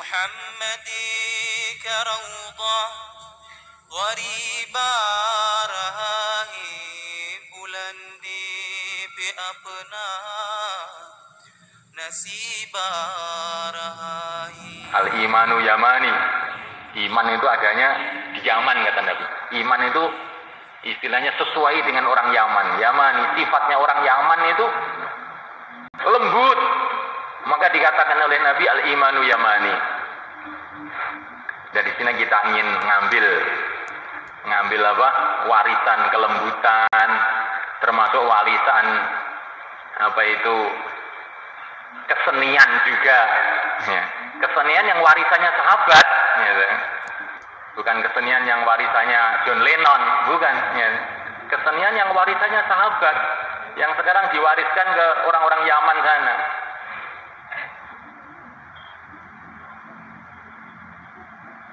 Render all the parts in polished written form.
محمدي كروضة غريبة رهائي بلندي بأبنا نسيبا رهائي. Al-imanu yamani. Iman itu adanya di Yaman, kata Nabi. Iman itu istilahnya sesuai dengan orang Yaman. Yamani, sifatnya orang Yaman itu lembut. Maka dikatakan oleh Nabi al-imanu yamani. Dari sini kita ingin ngambil apa? Warisan kelembutan, termasuk warisan apa itu kesenian juga. Ya. Kesenian yang warisannya sahabat, gitu. Bukan kesenian yang warisannya John Lennon, bukan. Ya. Kesenian yang warisannya sahabat, yang sekarang diwariskan ke orang-orang Yaman sana.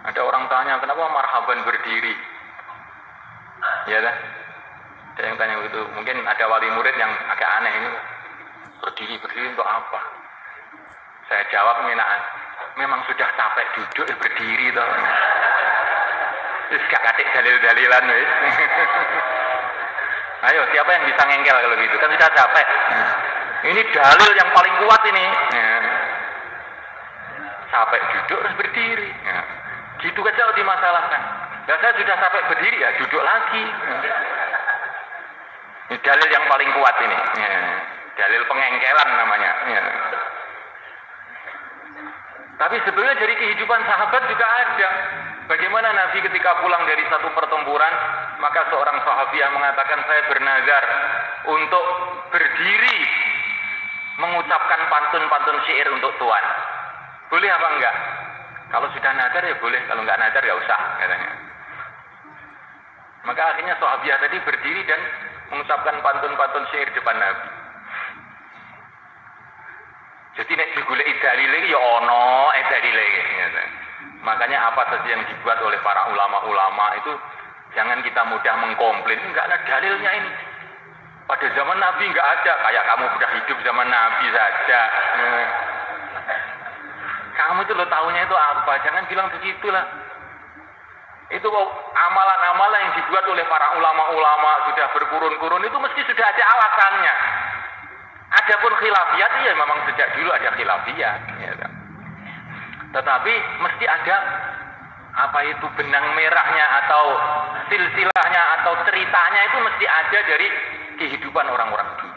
Ada orang tanya, kenapa marhaban berdiri? Ya kan? Ada yang tanya begitu. Mungkin ada wali murid yang agak aneh ini. Berdiri untuk apa? Saya jawab, memang sudah capek duduk berdiri toh. Terus gak katik dalil-dalilan wis. Ayo, siapa yang bisa ngengkel kalau gitu? Kan sudah capek. Ini dalil yang paling kuat ini. Capek duduk harus berdiri. Gitu saja dimasalahkan. Nah, saya sudah sampai berdiri ya duduk lagi. Ini dalil yang paling kuat ini. Dalil pengengkelan namanya. Tapi sebenarnya dari kehidupan sahabat juga ada. Bagaimana Nabi ketika pulang dari satu pertempuran, maka seorang sahabiah mengatakan, saya bernazar untuk berdiri mengucapkan pantun-pantun syair untuk Tuhan. Boleh apa enggak? Kalau sudah nazar ya boleh, kalau enggak nazar ya usah, katanya. Maka akhirnya sahabiah tadi berdiri dan mengucapkan pantun-pantun syair depan Nabi. Jadi nek digoleki dalile ya ono dalile. Makanya apa saja yang dibuat oleh para ulama-ulama itu jangan kita mudah mengkomplain, enggak ada dalilnya ini. Pada zaman Nabi enggak ada, kayak kamu sudah hidup zaman Nabi saja. Kamu itu lo tahunya itu apa? Jangan bilang begitulah. Itu amalan-amalan yang dibuat oleh para ulama-ulama sudah berkurun-kurun itu mesti sudah ada alasannya. Adapun khilafiyat ya memang sejak dulu ada khilafiyat. Ya. Tetapi mesti ada apa itu benang merahnya atau silsilahnya atau ceritanya itu mesti ada dari kehidupan orang-orang dulu.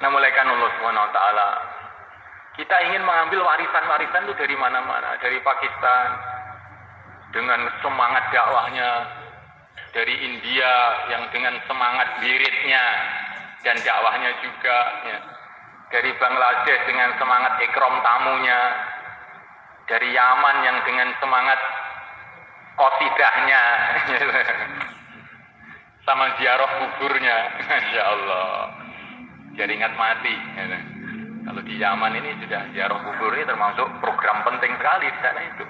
Nah, mulaikan Allah SWT. Kita ingin mengambil warisan-warisan itu dari mana-mana, dari Pakistan dengan semangat dakwahnya, dari India yang dengan semangat wiridnya dan dakwahnya juga, ya. Dari Bangladesh dengan semangat ikram tamunya, dari Yaman yang dengan semangat qasidahnya, sama ziarah kuburnya, Masya Allah, jadi ingat mati. Ya. Kalau di Yaman ini sudah ziarah kubur ini termasuk program penting sekali di sana itu.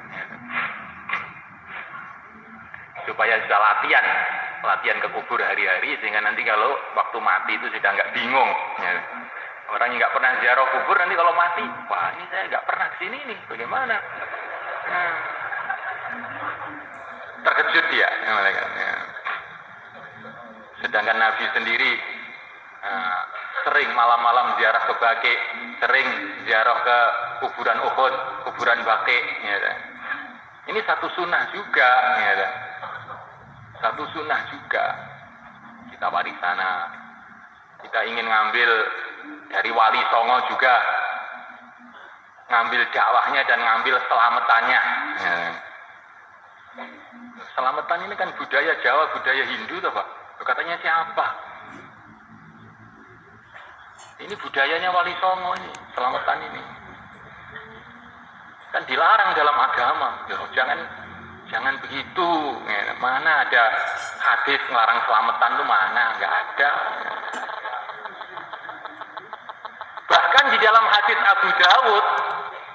Supaya bisa latihan ke kubur hari-hari sehingga nanti kalau waktu mati itu sudah nggak bingung. Ya. Orang yang nggak pernah ziarah kubur nanti kalau mati, wah ini saya nggak pernah kesini nih, bagaimana? Terkejut dia, ya. Sedangkan Nabi sendiri sering malam-malam ziarah ke Baqi, sering ziarah ke kuburan Uhud, kuburan Baqi. Ya. Ini satu sunnah juga. Ya. Satu sunnah juga. Kita warisana. Kita ingin ngambil dari Wali Songo juga, ngambil dakwahnya dan ngambil selamatannya. Ya. Selamatan ini kan budaya Jawa, budaya Hindu, toh Pak. Katanya siapa? Ini budayanya Wali Songo ini, selamatan ini. Kan dilarang dalam agama. Jangan begitu. Ya, mana ada hadis ngelarang selamatan itu mana? Enggak ada. Bahkan di dalam hadis Abu Dawud,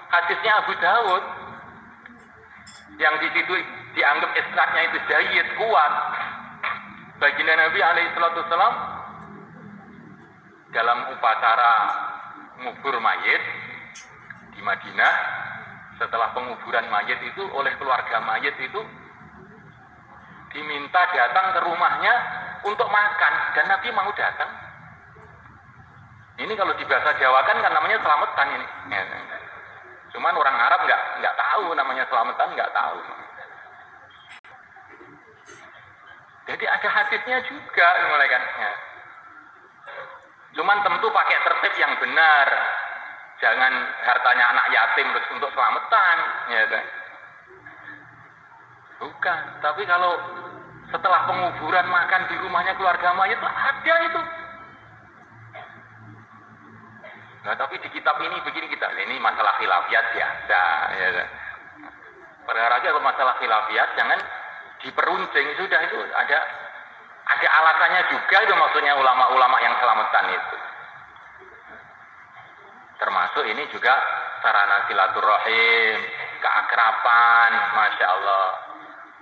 hadisnya Abu Dawud, yang di situ dianggap isnadnya itu jayyid, kuat. Baginda Nabi alaihissalam dalam upacara ngubur mayit, di Madinah, setelah penguburan mayit itu oleh keluarga mayit itu diminta datang ke rumahnya untuk makan, dan Nabi mau datang. Ini kalau di bahasa Jawa kan namanya selamatan ini. Cuman orang Arab nggak tahu namanya selamatan, nggak tahu. Jadi ada hadisnya juga, kan. Cuman tentu pakai tertib yang benar. Jangan hartanya anak yatim terus untuk selamatan, ya kan? Bukan. Tapi kalau setelah penguburan makan di rumahnya keluarga mayit, ada itu. Nah, tapi di kitab ini begini ini masalah khilafiyat biasa, ya kan? Perkara kalau masalah khilafiyat jangan diperuncing, sudah itu ada alasannya juga itu, maksudnya ulama-ulama yang selamatan itu. Termasuk ini juga sarana silaturahim, keakraban, masya Allah.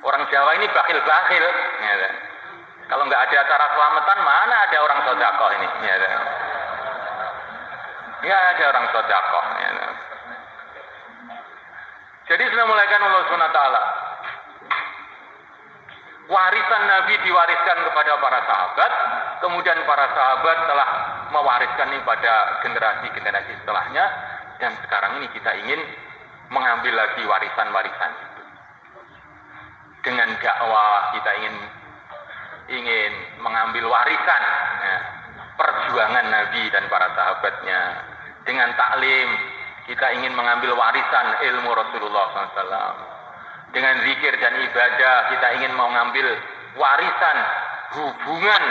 Orang Jawa ini bakhil-bakhil, ya kan? Kalau nggak ada acara selamatan, mana ada orang sedekah ini, ya kan? Ya ada orang sedekah, ya kan? Jadi sudah mulaikan Allah Subhanahu wa taala. Warisan Nabi diwariskan kepada para sahabat, kemudian para sahabat telah mewariskan ini pada generasi-generasi setelahnya, dan sekarang ini kita ingin mengambil lagi warisan-warisan itu. Dengan dakwah kita ingin mengambil warisan, ya, perjuangan Nabi dan para sahabatnya. Dengan taklim kita ingin mengambil warisan ilmu Rasulullah SAW. Dengan zikir dan ibadah kita ingin mengambil warisan hubungan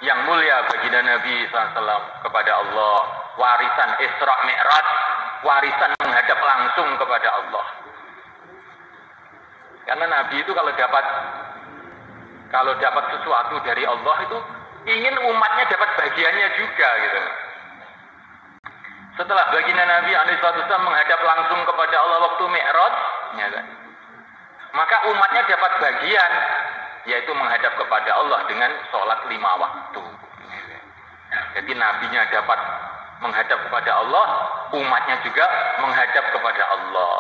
yang mulia baginda Nabi SAW kepada Allah, warisan Isra Mi'raj, warisan menghadap langsung kepada Allah. Karena Nabi itu kalau dapat sesuatu dari Allah itu ingin umatnya dapat bagiannya juga, gitu. Setelah baginda Nabi SAW menghadap langsung kepada Allah waktu Mi'raj, ya kan? Maka umatnya dapat bagian, yaitu menghadap kepada Allah dengan sholat 5 waktu. Jadi nabinya dapat menghadap kepada Allah, umatnya juga menghadap kepada Allah.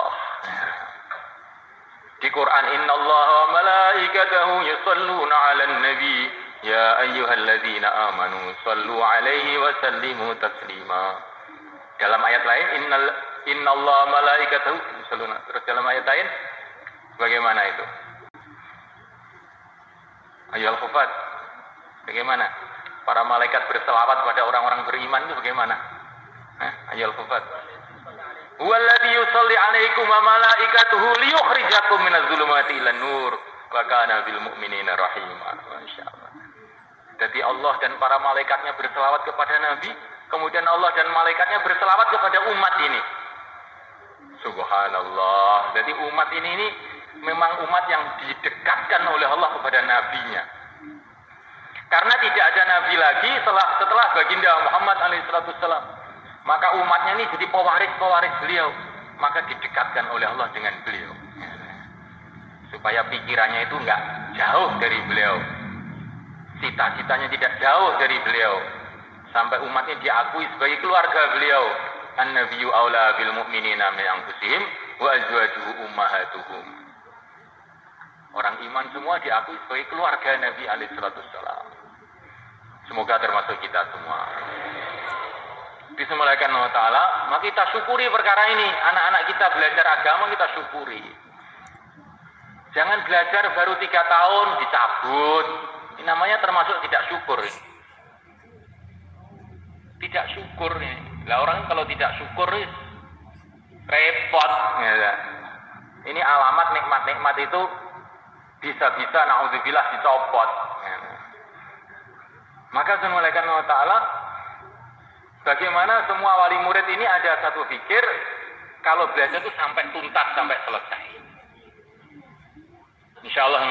Di Quran, innallaha wa malaikatahu yusalluna 'alan nabi ya ayyuhalladzina amanu sallu 'alaihi wa sallimu taslima. Dalam ayat lain, innallaha wa malaikatahu yusalluna. Terus dalam ayat lain bagaimana itu? Ayyul Khufat. Bagaimana? Para malaikat berselawat pada orang-orang beriman itu bagaimana? Ayyul Khufat. Huwallazi yusalli 'alaikum wa malaikatuhu liyukhrijakum minadh-dhulumati ilan nur wa kana bil mu'minina rahima. Masyaallah. Jadi Allah dan para malaikatnya berselawat kepada Nabi, kemudian Allah dan malaikatnya berselawat kepada umat ini. Subhanallah. Jadi umat ini memang umat yang didekatkan oleh Allah kepada nabinya. Karena tidak ada nabi lagi setelah baginda Muhammad alaihissalam. Maka umatnya ini jadi pewaris beliau. Maka didekatkan oleh Allah dengan beliau. Supaya pikirannya itu enggak jauh dari beliau. Cita-citanya tidak jauh dari beliau. Sampai umatnya diakui sebagai keluarga beliau. An-nabiyyu aula bil mu'minina min anfusihim wa azwajuhu ummahatuhum. Orang iman semua diakui sebagai keluarga Nabi alaihissalam. Semoga termasuk kita semua. Bismillahirrahmanirrahim Allah Ta'ala. Maka kita syukuri perkara ini. Anak-anak kita belajar agama, kita syukuri. Jangan belajar baru 3 tahun dicabut. Ini namanya termasuk tidak syukur. Tidak syukur ini. Lah orang kalau tidak syukur repot. Ya. Ini alamat nikmat-nikmat itu bisa-bisa na'udzubillah dicopot. Ya. Maka Subhanallah Allah Ta'ala, bagaimana semua wali murid ini ada satu pikir, kalau belajar itu sampai tuntas, sampai selesai. Insya Allah,